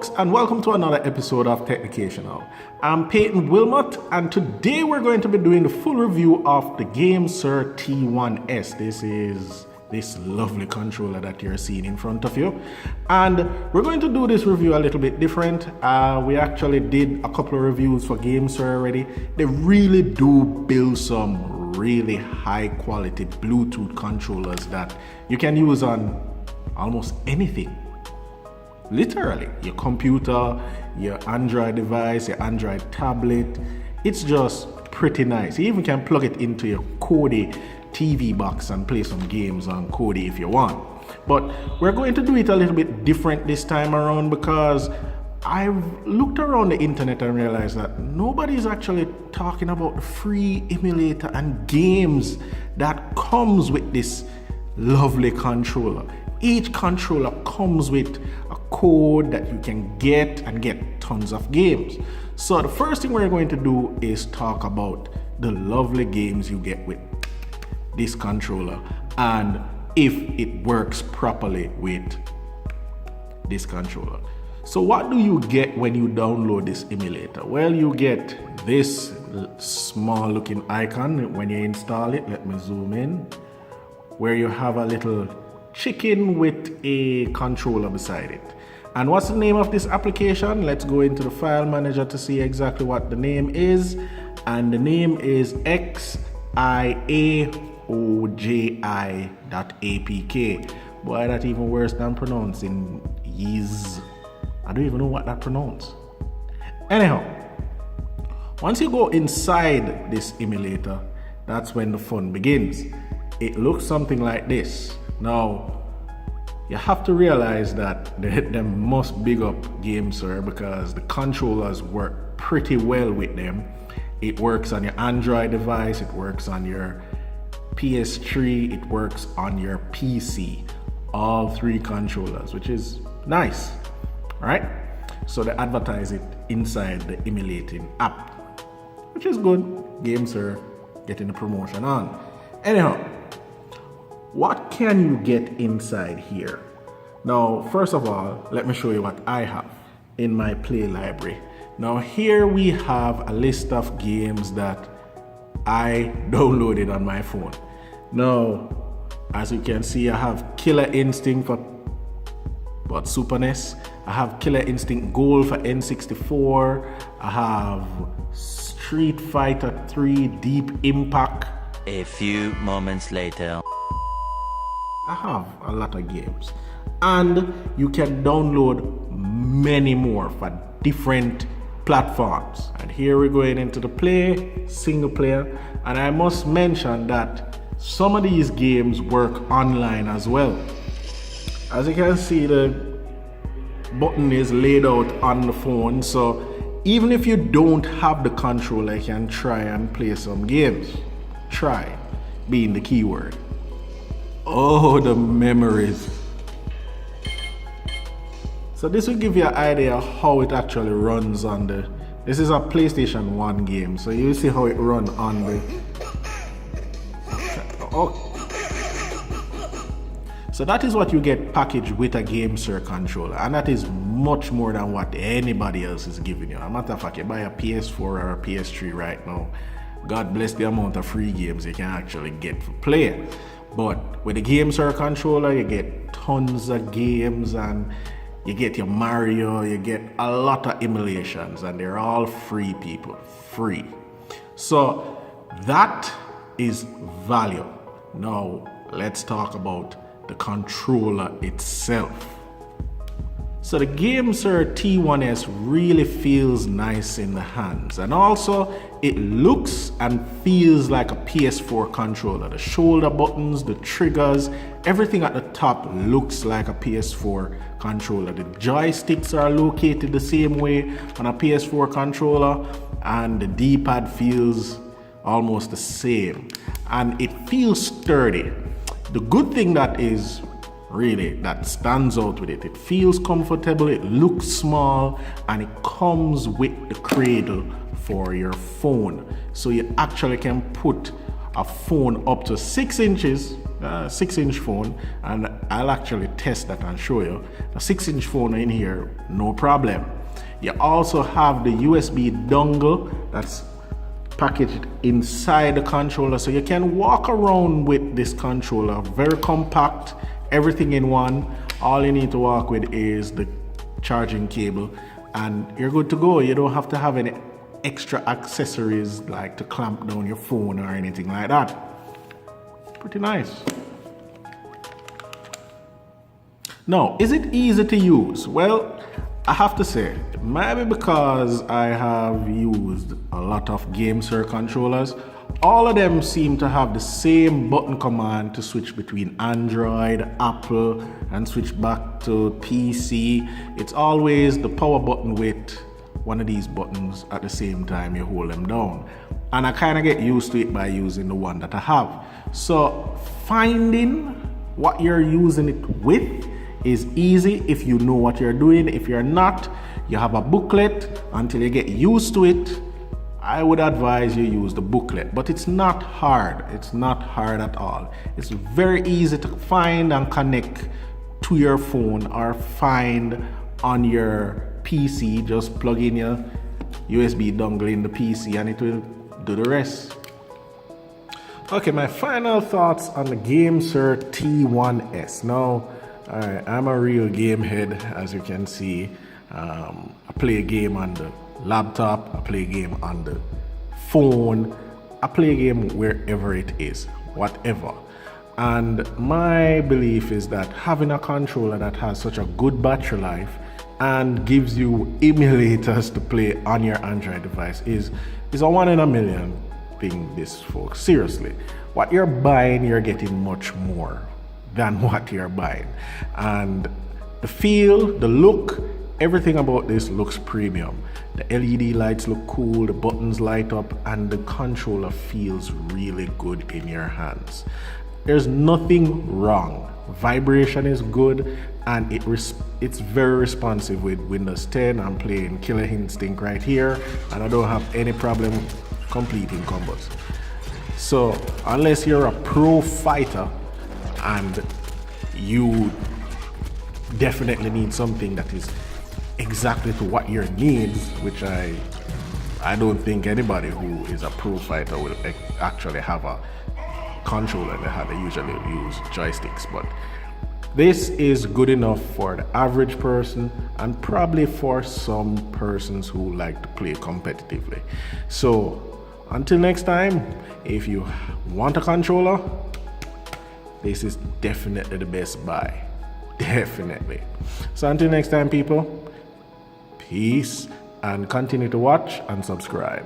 folks, and welcome to another episode of Technicational. I'm Peyton Wilmot, and today we're going to be doing the full review of the GameSir T1S. This is this lovely controller that you're seeing in front of you, and we're going to do this review a little bit different. We actually did a couple of reviews for GameSir already. They really do build some really high quality Bluetooth controllers that you can use on almost anything. Literally, your computer, your Android device, your Android tablet. It's just pretty nice. You even can plug it into your Kodi TV box and play some games on Kodi if you want. But we're going to do it a little bit different this time around because I've looked around the internet and realized that nobody's actually talking about the free emulator and games that comes with this lovely controller. Each controller comes with a code that you can get and get tons of games. So the first thing we're going to do is talk about the lovely games you get with this controller and if it works properly with this controller. So what do you get when you download this emulator? Well, you get this small looking icon when you install it. Let me zoom in, where you have a little chicken with a controller beside it. And what's the name of this application? Let's go into the file manager to see exactly what the name is. And the name is xiaoji.apk. Boy, that's even worse than pronouncing is. I don't even know what that pronounced. Anyhow, once you go inside this emulator, that's when the fun begins. It looks something like this. Now, you have to realize that they must big up GameSir because the controllers work pretty well with them. It works on your Android device, it works on your PS3, it works on your PC. All three controllers, which is nice, right? So they advertise it inside the emulating app, which is good. GameSir getting the promotion on. Anyhow, what can you get inside here? Now, first of all, let me show you what I have in my play library. Now, here we have a list of games that I downloaded on my phone. Now, as you can see, I have Killer Instinct for Super NES. I have Killer Instinct Gold for N64. I have Street Fighter 3 Deep Impact. A few moments later. I have a lot of games, and you can download many more for different platforms. And here we're going into the play, single player, and I must mention that some of these games work online as well. As you can see, the button is laid out on the phone, so even if you don't have the controller, you can try and play some games. Try being the keyword. Oh, the memories. So this will give you an idea of how it actually runs on the, this is a PlayStation 1 game, so you see how it runs on the, oh. So that is what you get packaged with a GameSir controller, and that is much more than what anybody else is giving you. As a matter of fact, you buy a PS4 or a PS3 right now, God bless the amount of free games you can actually get for playing. But with the GameSir controller, you get tons of games, and you get your Mario, you get a lot of emulations, and they're all free, people, free. So that is value. Now let's talk about the controller itself. So the GameSir T1S really feels nice in the hands, and also it looks and feels like a PS4 controller. The shoulder buttons, the triggers, everything at the top looks like a PS4 controller. The joysticks are located the same way on a PS4 controller, and the D-pad feels almost the same, and it feels sturdy. The good thing that is really that stands out with it, it feels comfortable, it looks small, and it comes with the cradle for your phone. So you actually can put a phone up to 6 inches 6-inch phone, and I'll actually test that and show you. The 6-inch phone in here, no problem. You also have the USB dongle that's packaged inside the controller, so you can walk around with this controller. Very compact, everything in one. All you need to walk with is the charging cable and you're good to go. You don't have to have any extra accessories like to clamp down your phone or anything like that. Pretty nice. Now, is it easy to use? Well, I have to say, maybe because I have used a lot of GameSir controllers, all of them seem to have the same button command to switch between Android, Apple, and switch back to PC. It's always the power button with one of these buttons at the same time you hold them down. And I kind of get used to it by using the one that I have. So finding what you're using it with is easy if you know what you're doing. If you're not, you have a booklet. Until you get used to it, I would advise you use the booklet, but it's not hard. It's not hard at all. It's very easy to find and connect to your phone or find on your PC. Just plug in your USB dongle in the PC and it will do the rest. Okay, my final thoughts on the GameSir T1S. Now, I'm a real game head, as you can see. I play a game on the laptop, I play a game on the phone, I play a game wherever it is, whatever. And my belief is that having a controller that has such a good battery life and gives you emulators to play on your Android device is a 1 in a million thing, this folks. Seriously, what you're buying, you're getting much more than what you're buying. And the feel, the look, everything about this looks premium. The LED lights look cool, the buttons light up, and the controller feels really good in your hands. There's nothing wrong. Vibration is good, and it's very responsive with Windows 10. I'm playing Killer Instinct right here, and I don't have any problem completing combos. So unless you're a pro fighter and you definitely need something that is exactly to what your needs, which I don't think anybody who is a pro fighter will actually have a controller in how they usually use joysticks, but this is good enough for the average person and probably for some persons who like to play competitively. So until next time, if you want a controller, this is definitely the best buy. Definitely. So until next time, people, peace, and continue to watch and subscribe.